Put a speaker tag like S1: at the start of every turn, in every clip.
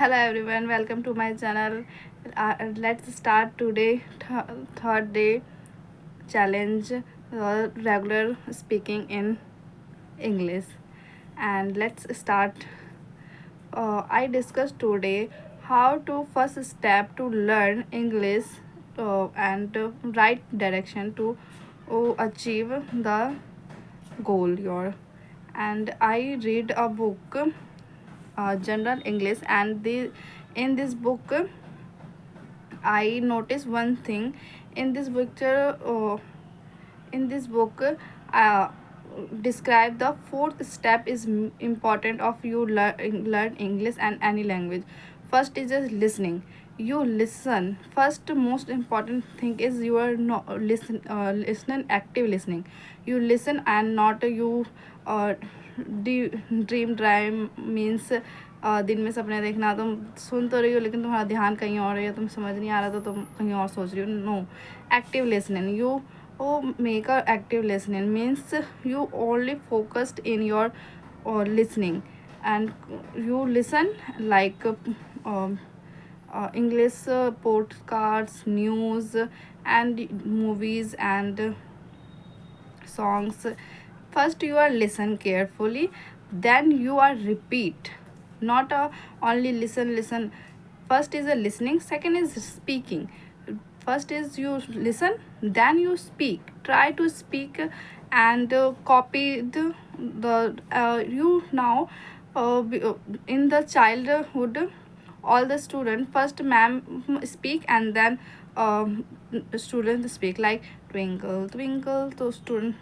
S1: Hello everyone, welcome to my channel. Let's start today third day challenge, regular speaking in English. And let's start. I discussed today how to first step to learn English and right direction to achieve the goal. Your and I read a book, general English, and in this book I noticed one thing in this picture. In this book, describe the fourth step is important of you learn English and any language. First is just listening. You listen. First, most important thing is you are not listen active listening. You listen and not you uh, dream daydream means दिन में सपने देखना. तुम सुन तो रही हो लेकिन तुम्हारा ध्यान कहीं और है, तुम समझ नहीं आ रहा तो तुम कहीं और सोच रही हो. No, active listening. You make a active listening means you only focused in your listening, and you listen like English podcasts, news, and movies and songs. First you are listen carefully, then you are repeat, not only listen. First is a listening, second is speaking. First is you listen, then you speak. Try to speak and copy the you now in the childhood. All the student first ma'am speak and then student speak like twinkle twinkle. So student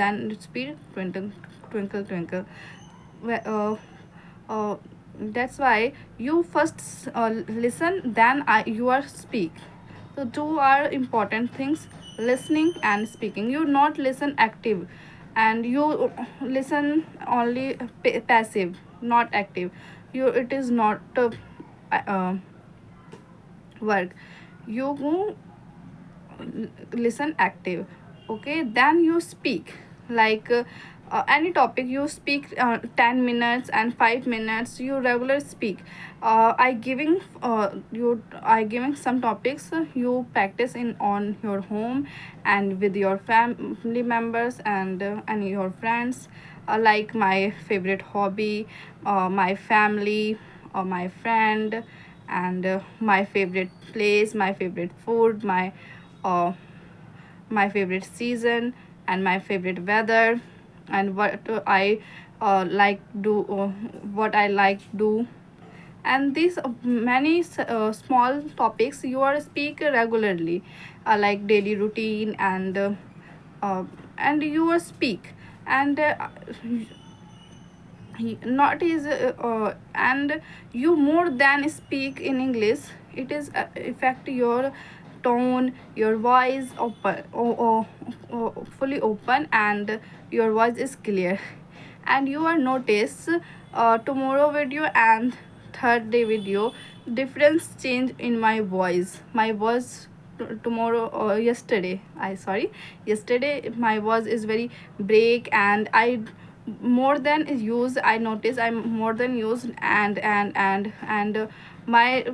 S1: then speak twinkle twinkle twinkle. That's why you first listen, then you are speak. So two are important things: listening and speaking. You not listen active, and you listen only passive, not active. You it is not uh, work. You listen active. Okay, then you speak like any topic. You speak 10 minutes and 5 minutes. You regular speak. I giving some topics. You practice in on your home and with your family members and your friends. Like my favorite hobby, my family, or my friend, and my favorite place, my favorite food, uh, my favorite season, and my favorite weather, and what I like do, what I like do. And these many small topics you are speak regularly, like daily routine and you are speak. And not is and you more than speak in English. It is affect your tone, your voice open, fully open, and your voice is clear. And you are notice tomorrow video and third day video difference change in my voice. Tomorrow or yesterday, I sorry, yesterday my voice is very break, and I more than use, I notice I'm more than use, and my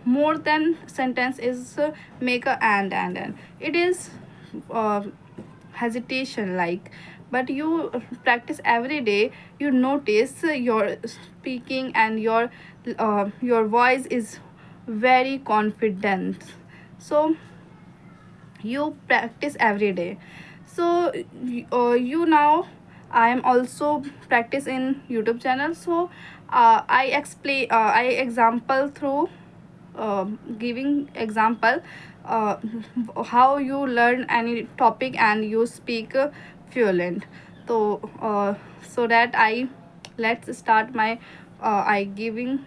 S1: more than sentence is make a and it is uh, hesitation like. But you practice every day, you notice your speaking and your voice is very confident. So you practice every day. So you now, I am also practice in YouTube channel. So I explain, I example through giving example uh, how you learn any topic and you speak fluent. So so that I let's start my I giving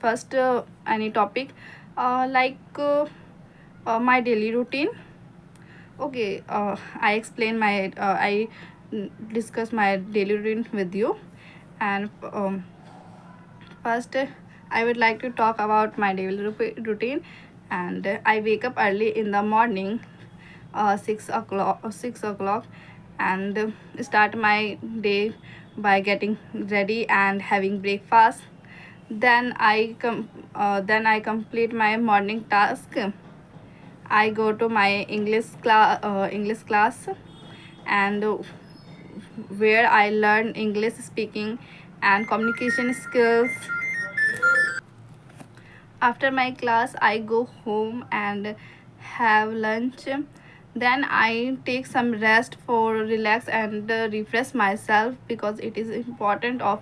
S1: first any topic like my daily routine. Okay, I explain my I discuss my daily routine with you. And first, I would like to talk about my daily routine. And I wake up early in the morning, 6 o'clock, and start my day by getting ready and having breakfast. Then I complete my morning task. I go to my English class, and where I learn English speaking and communication skills. After my class, I go home and have lunch. Then I take some rest for relax and refresh myself, because it is important of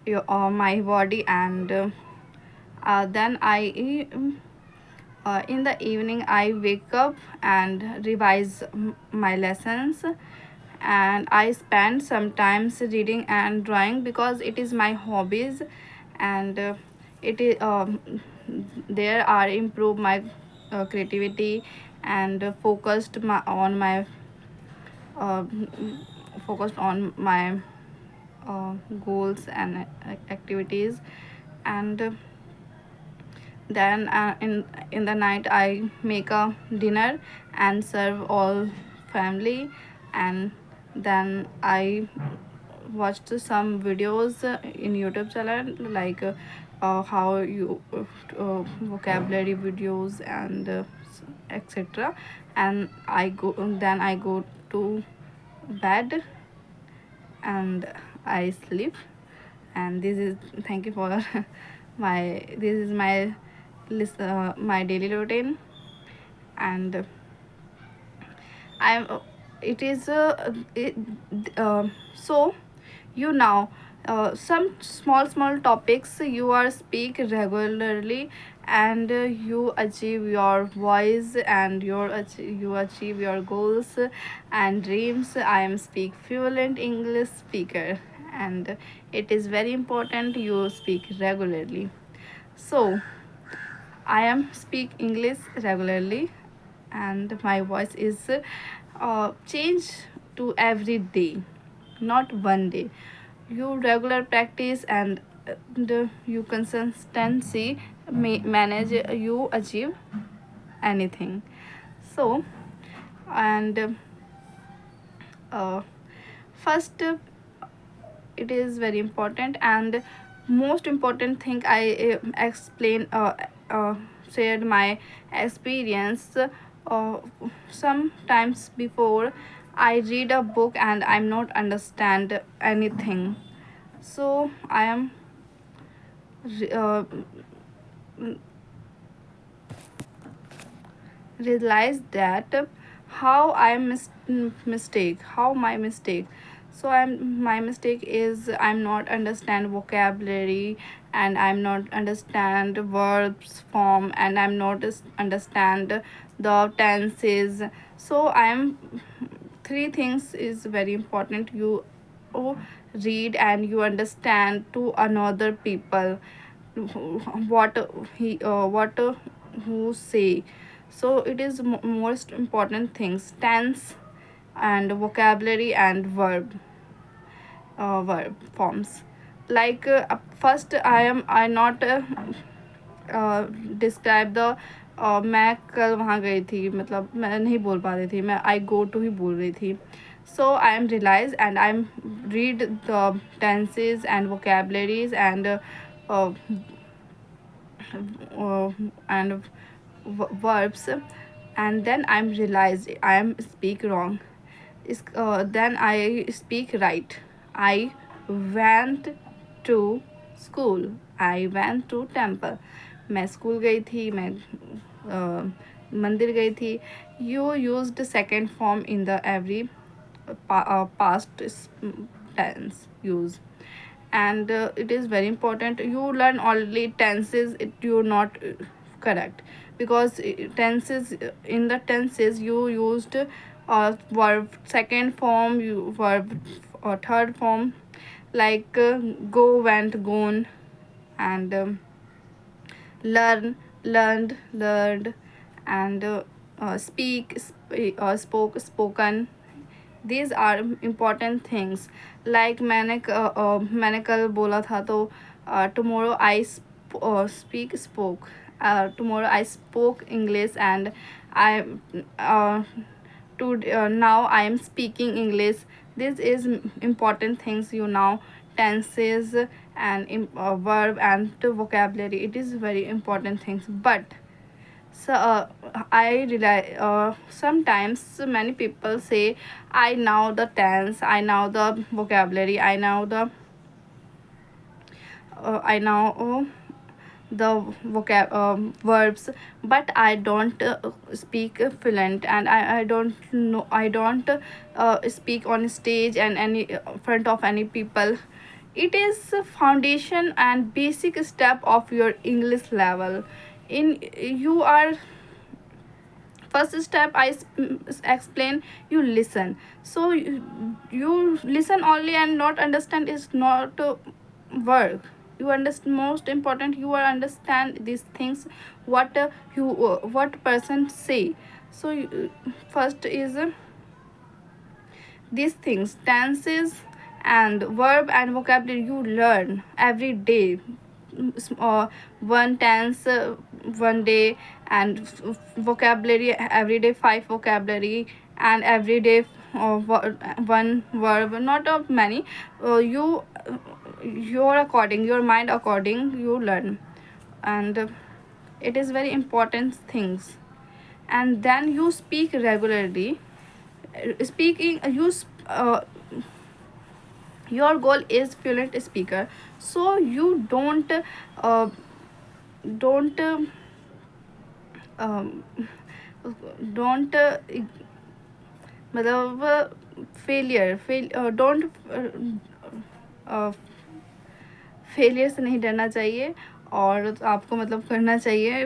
S1: my body. And then I in the evening I wake up and revise my lessons, and I spend sometimes reading and drawing because it is my hobbies. And it is there are improve my creativity and uh, focused on my goals and activities. And then in the night I make a dinner and serve all family. And then I watched some videos in YouTube channel, like how you vocabulary videos and etc. And I go to bed and I sleep. And this is, thank you for this is my my daily routine. And I'm it is it, so you now some small topics you are speak regularly, and you achieve your voice and you achieve your goals and dreams. I am speak fluent English speaker, and it is very important you speak regularly. So I am speak English regularly, and my voice is change to every day, not one day. You regular practice and you consistency manage, you achieve anything. So, and uh, first it is very important, and most important thing I explain shared my experience. Sometimes before I read a book and I'm not understand anything, so I am uh, realize that how I mistake, how my mistake. So my mistake is I'm not understand vocabulary, and I'm not understand verbs form, and I'm not understand the tenses. So I'm three things is very important. You read and you understand to another people what what who say. So it is most important things: tense and vocabulary and verb forms. Like first I not describe the मैं कल वहाँ गई थी, मतलब मैं नहीं बोल पा रही थी, मैं आई गो टू ही बोल रही थी. So I am realize and I am read the tenses and vocabularies and verbs, and then I'm realized I am speak wrong. Then I speak right. I went to school. I went to temple. मैं school गई थी, मैं मंदिर गई थी. You used second form in the every past tense use. And it is very important you learn only tenses. It you not correct, because tenses, in the tenses you used verb second form, you verb or third form, like go, went, gone. And learn, learned, learned. And spoke, spoken. These are important things. Like मैंने कल बोला था, तो tomorrow I spoke. Tomorrow I spoke English, and I now I am speaking English. This is important things, you know, tenses and verb and vocabulary. It is very important things. But so I rely sometimes many people say, I know the tense, I know the vocabulary, I know the verbs, but I don't speak fluent, and I don't know, I don't speak on stage and any front of any people. It is a foundation and basic step of your English level. In you are first step, I explain, you listen. So you listen only and not understand is not work. You understand, most important, you are understand these things, what you what person say. So first is these things, tenses and verb and vocabulary, you learn every day. One tense one day, and vocabulary every day, five vocabulary, and every day one verb, not of many. You your according, your mind according, you learn. And it is very important things. And then you speak regularly. Speaking you your goal is fluent speaker. So you don't um, don't मतलब failure fail don't failure से नहीं डरना चाहिए, और आपको मतलब करना चाहिए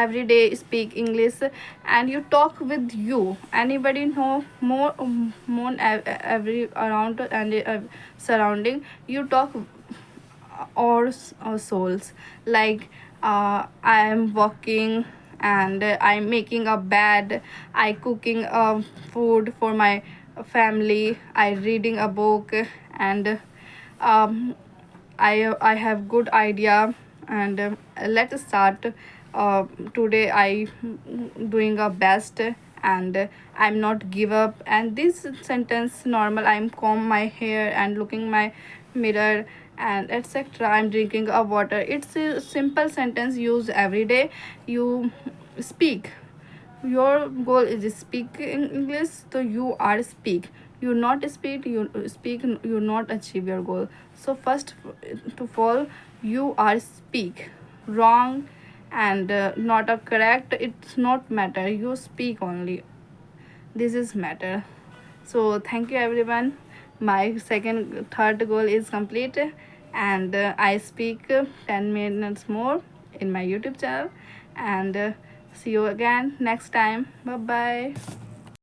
S1: every day speak English, and you talk with you, anybody no more every around and surrounding, you talk or souls, like I am walking, and I'm making a bed, I cooking food for my family, I reading a book, and um, I have good idea, and let's start. Today I doing a best, and I'm not give up. And this sentence normal. I'm comb my hair and looking my mirror and etc. I'm drinking a water. It's a simple sentence used every day. You speak, your goal is speak in English, so you are speak, you not speak, you speak, you not achieve your goal. So first to all, you are speak wrong, and not a correct, it's not matter, you speak only, this is matter. So thank you everyone, my second third goal is complete, and I speak 10 minutes more in my YouTube channel. And see you again next time. Bye bye.